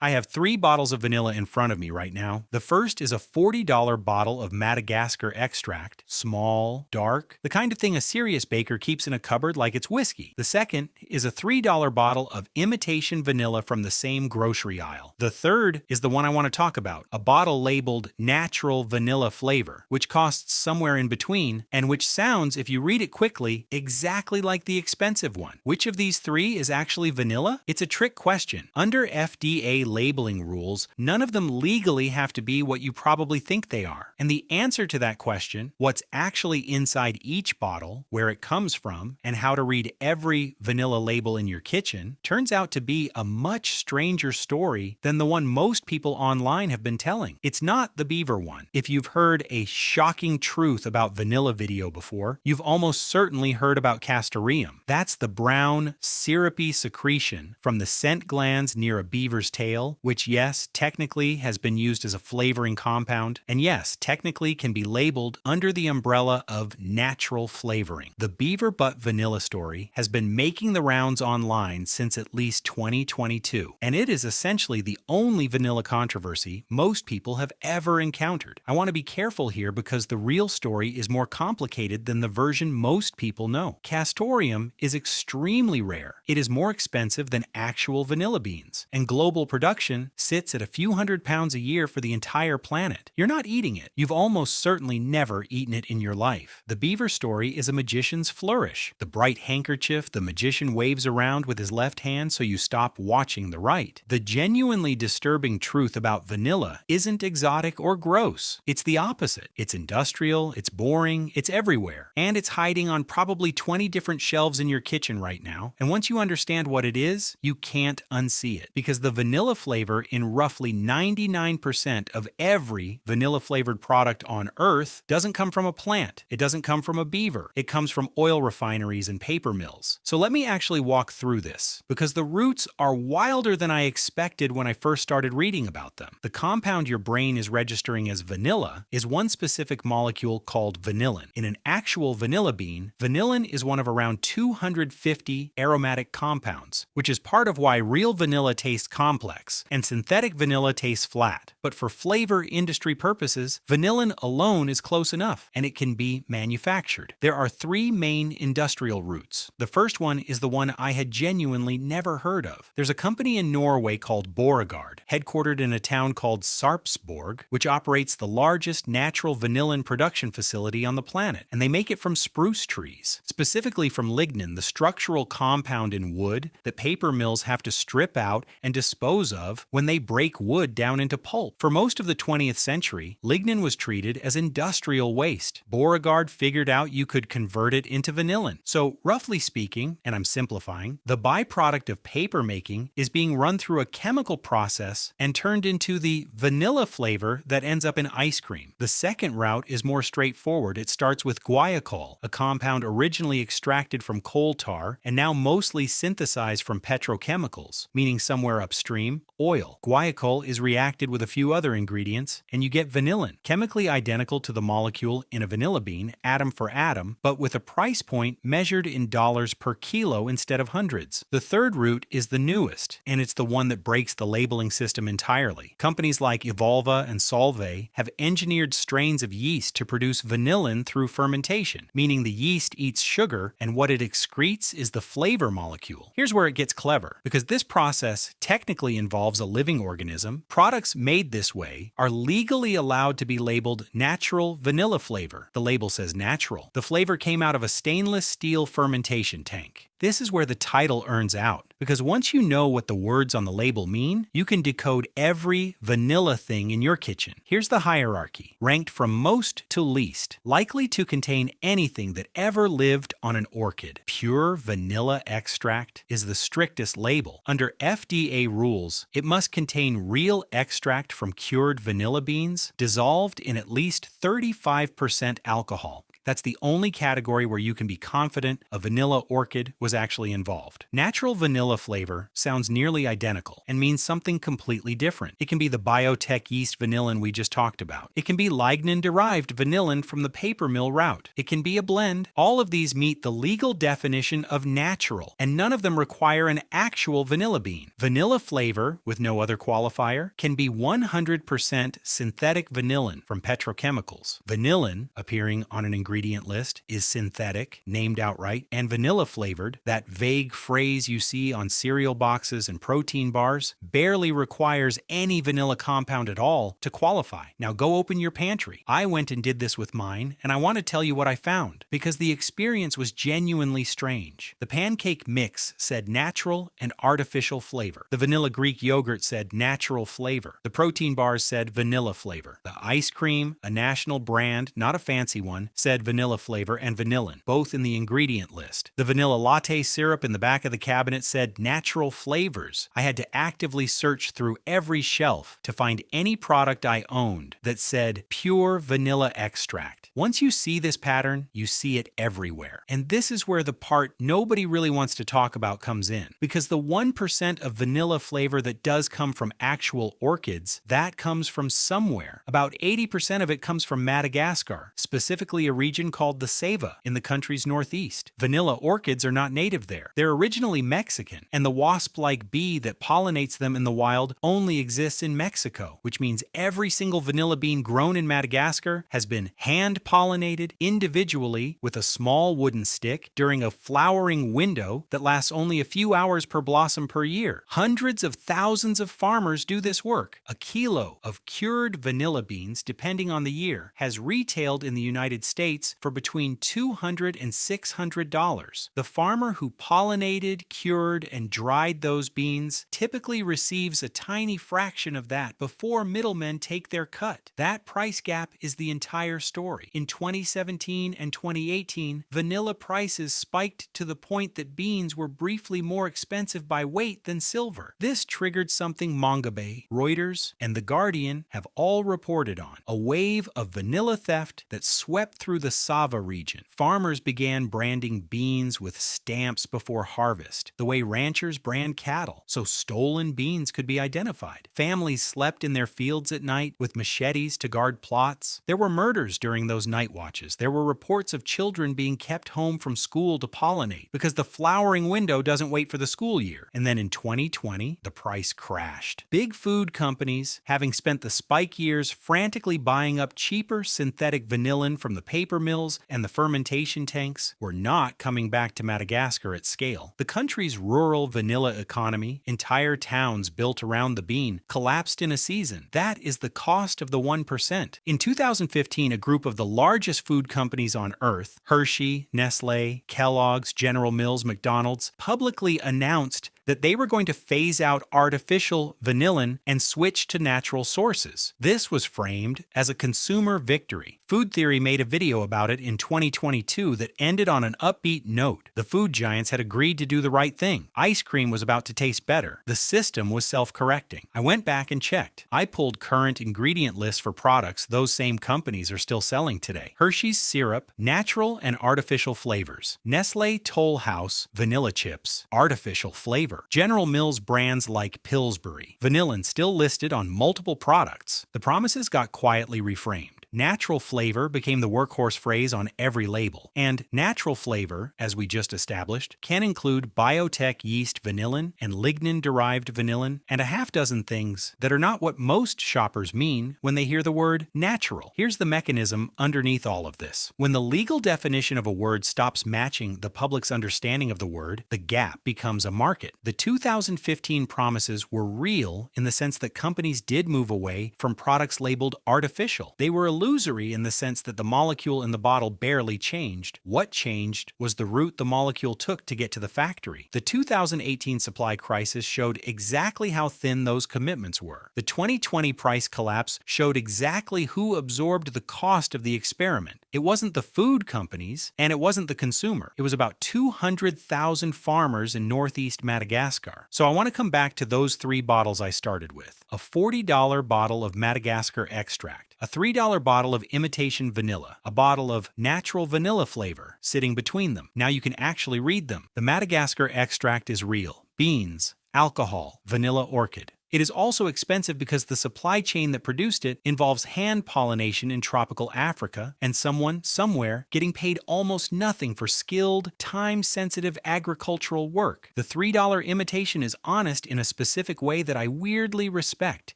I have 3 bottles of vanilla in front of me right now. The first is a $40 bottle of Madagascar extract, small, dark, the kind of thing a serious baker keeps in a cupboard like it's whiskey. The second is a $3 bottle of imitation vanilla from the same grocery aisle. The third is the one I want to talk about, a bottle labeled natural vanilla flavor, which costs somewhere in between, and which sounds, if you read it quickly, exactly like the expensive one. Which of these three is actually vanilla? It's a trick question. Under FDA labeling rules, none of them legally have to be what you probably think they are. And the answer to that question, what's actually inside each bottle, where it comes from, and how to read every vanilla label in your kitchen, turns out to be a much stranger story than the one most people online have been telling. It's not the beaver one. If you've heard a shocking truth about vanilla video before, you've almost certainly heard about castoreum. That's the brown, syrupy secretion from the scent glands near a beaver's tail, which yes, technically has been used as a flavoring compound, and yes, technically can be labeled under the umbrella of natural flavoring. The beaver butt vanilla story has been making the rounds online since at least 2022, and it is essentially the only vanilla controversy most people have ever encountered. I want to be careful here because the real story is more complicated than the version most people know. Castoreum is extremely rare. It is more expensive than actual vanilla beans, and global production sits at a few £100s a year for the entire planet. You're not eating it. You've almost certainly never eaten it in your life. The beaver story is a magician's flourish. The bright handkerchief the magician waves around with his left hand so you stop watching the right. The genuinely disturbing truth about vanilla isn't exotic or gross. It's the opposite. It's industrial, it's boring, it's everywhere. And it's hiding on probably 20 different shelves in your kitchen right now. And once you understand what it is, you can't unsee it. Because the vanilla flavor in roughly 99% of every vanilla-flavored product on Earth doesn't come from a plant. It doesn't come from a beaver. It comes from oil refineries and paper mills. So let me actually walk through this, because the roots are wilder than I expected when I first started reading about them. The compound your brain is registering as vanilla is one specific molecule called vanillin. In an actual vanilla bean, vanillin is one of around 250 aromatic compounds, which is part of why real vanilla tastes complex and synthetic vanilla tastes flat. But for flavor industry purposes, vanillin alone is close enough, and it can be manufactured. There are 3 main industrial routes. The first one is the one I had genuinely never heard of. There's a company in Norway called Borregaard, headquartered in a town called Sarpsborg, which operates the largest natural vanillin production facility on the planet, and they make it from spruce trees, specifically from lignin, the structural compound in wood that paper mills have to strip out and dispose of when they break wood down into pulp. For most of the 20th century, lignin was treated as industrial waste. Borregaard figured out you could convert it into vanillin. So, roughly speaking, and I'm simplifying, the byproduct of paper making is being run through a chemical process and turned into the vanilla flavor that ends up in ice cream. The second route is more straightforward. It starts with guaiacol, a compound originally extracted from coal tar and now mostly synthesized from petrochemicals, meaning somewhere upstream, oil. Guaiacol is reacted with a few other ingredients, and you get vanillin, chemically identical to the molecule in a vanilla bean, atom for atom, but with a price point measured in dollars per kilo instead of hundreds. The third route is the newest, and it's the one that breaks the labeling system entirely. Companies like Evolva and Solvay have engineered strains of yeast to produce vanillin through fermentation, meaning the yeast eats sugar, and what it excretes is the flavor molecule. Here's where it gets clever, because this process technically involves a living organism. Products made this way are legally allowed to be labeled natural vanilla flavor. The label says natural. The flavor came out of a stainless steel fermentation tank. This is where the title earns out, because once you know what the words on the label mean, you can decode every vanilla thing in your kitchen. Here's the hierarchy, ranked from most to least, likely to contain anything that ever lived on an orchid. Pure vanilla extract is the strictest label. Under FDA rules, it must contain real extract from cured vanilla beans, dissolved in at least 35% alcohol. That's the only category where you can be confident a vanilla orchid was actually involved. Natural vanilla flavor sounds nearly identical and means something completely different. It can be the biotech yeast vanillin we just talked about. It can be lignin-derived vanillin from the paper mill route. It can be a blend. All of these meet the legal definition of natural, and none of them require an actual vanilla bean. Vanilla flavor, with no other qualifier, can be 100% synthetic vanillin from petrochemicals. Vanillin, appearing on an ingredient list, is synthetic, named outright, and vanilla flavored, that vague phrase you see on cereal boxes and protein bars, barely requires any vanilla compound at all to qualify. Now go open your pantry. I went and did this with mine, and I want to tell you what I found, because the experience was genuinely strange. The pancake mix said natural and artificial flavor. The vanilla Greek yogurt said natural flavor. The protein bars said vanilla flavor. The ice cream, a national brand, not a fancy one, said vanilla flavor and vanillin, both in the ingredient list. The vanilla latte syrup in the back of the cabinet said natural flavors. I had to actively search through every shelf to find any product I owned that said pure vanilla extract. Once you see this pattern, you see it everywhere. And this is where the part nobody really wants to talk about comes in. Because the 1% of vanilla flavor that does come from actual orchids, that comes from somewhere. About 80% of it comes from Madagascar, specifically a region called the Ceiba in the country's northeast. Vanilla orchids are not native there. They're originally Mexican, and the wasp-like bee that pollinates them in the wild only exists in Mexico, which means every single vanilla bean grown in Madagascar has been hand-pollinated individually with a small wooden stick during a flowering window that lasts only a few hours per blossom per year. Hundreds of thousands of farmers do this work. A kilo of cured vanilla beans, depending on the year, has retailed in the United States for between $200 and $600. The farmer who pollinated, cured, and dried those beans typically receives a tiny fraction of that before middlemen take their cut. That price gap is the entire story. In 2017 and 2018, vanilla prices spiked to the point that beans were briefly more expensive by weight than silver. This triggered something Mongabay, Reuters, and The Guardian have all reported on: a wave of vanilla theft that swept through the Sava region. Farmers began branding beans with stamps before harvest, the way ranchers brand cattle, so stolen beans could be identified. Families slept in their fields at night with machetes to guard plots. There were murders during those night watches. There were reports of children being kept home from school to pollinate because the flowering window doesn't wait for the school year. And then in 2020, the price crashed. Big food companies, having spent the spike years frantically buying up cheaper synthetic vanillin from the paper mills and the fermentation tanks, were not coming back to Madagascar at scale. The country's rural vanilla economy, entire towns built around the bean, collapsed in a season. That is the cost of the 1%. In 2015, a group of the largest food companies on Earth, Hershey, Nestle, Kellogg's, General Mills, McDonald's, publicly announced that they were going to phase out artificial vanillin and switch to natural sources. This was framed as a consumer victory. Food Theory made a video about it in 2022 that ended on an upbeat note. The food giants had agreed to do the right thing. Ice cream was about to taste better. The system was self-correcting. I went back and checked. I pulled current ingredient lists for products those same companies are still selling today. Hershey's syrup, natural and artificial flavors. Nestle Toll House, vanilla chips, artificial flavor. General Mills brands like Pillsbury. Vanillin still listed on multiple products. The promises got quietly reframed. Natural flavor became the workhorse phrase on every label. And natural flavor, as we just established, can include biotech yeast vanillin and lignin-derived vanillin and a half dozen things that are not what most shoppers mean when they hear the word natural. Here's the mechanism underneath all of this. When the legal definition of a word stops matching the public's understanding of the word, the gap becomes a market. The 2015 promises were real in the sense that companies did move away from products labeled artificial. They were illusory in the sense that the molecule in the bottle barely changed. What changed was the route the molecule took to get to the factory. The 2018 supply crisis showed exactly how thin those commitments were. The 2020 price collapse showed exactly who absorbed the cost of the experiment. It wasn't the food companies, and it wasn't the consumer. It was about 200,000 farmers in northeast Madagascar. So I want to come back to those three bottles I started with. A $40 bottle of Madagascar extract, a $3 bottle of imitation vanilla, a bottle of natural vanilla flavor sitting between them. Now you can actually read them. The Madagascar extract is real. Beans, alcohol, vanilla orchid. It is also expensive because the supply chain that produced it involves hand pollination in tropical Africa and someone, somewhere, getting paid almost nothing for skilled, time-sensitive agricultural work. The $3 imitation is honest in a specific way that I weirdly respect.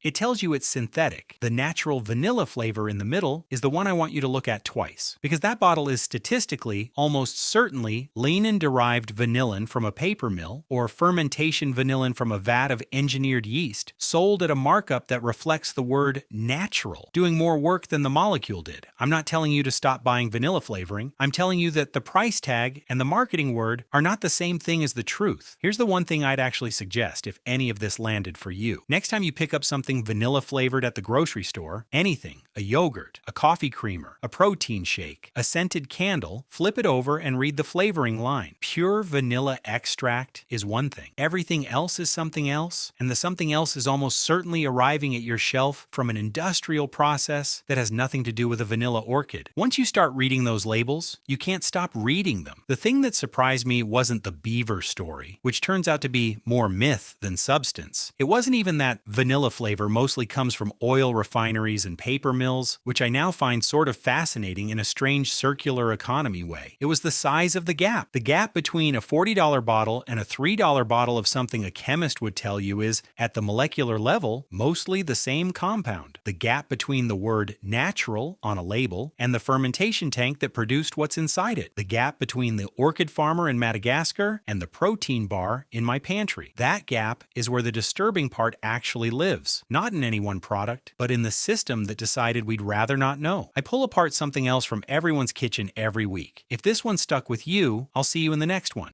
It tells you it's synthetic. The natural vanilla flavor in the middle is the one I want you to look at twice, because that bottle is statistically, almost certainly, lignin-derived vanillin from a paper mill or fermentation vanillin from a vat of engineered yeast, sold at a markup that reflects the word natural, doing more work than the molecule did. I'm not telling you to stop buying vanilla flavoring. I'm telling you that the price tag and the marketing word are not the same thing as the truth. Here's the one thing I'd actually suggest if any of this landed for you. Next time you pick up something vanilla flavored at the grocery store, anything, a yogurt, a coffee creamer, a protein shake, a scented candle, flip it over and read the flavoring line. Pure vanilla extract is one thing. Everything else is something else, and the something else is almost certainly arriving at your shelf from an industrial process that has nothing to do with a vanilla orchid. Once you start reading those labels, you can't stop reading them. The thing that surprised me wasn't the beaver story, which turns out to be more myth than substance. It wasn't even that vanilla flavor mostly comes from oil refineries and paper mills, which I now find sort of fascinating in a strange circular economy way. It was the size of the gap. The gap between a $40 bottle and a $3 bottle of something a chemist would tell you is, at the molecular level, mostly the same compound. The gap between the word natural on a label and the fermentation tank that produced what's inside it. The gap between the orchid farmer in Madagascar and the protein bar in my pantry. That gap is where the disturbing part actually lives. Not in any one product, but in the system that decided we'd rather not know. I pull apart something else from everyone's kitchen every week. If this one stuck with you, I'll see you in the next one.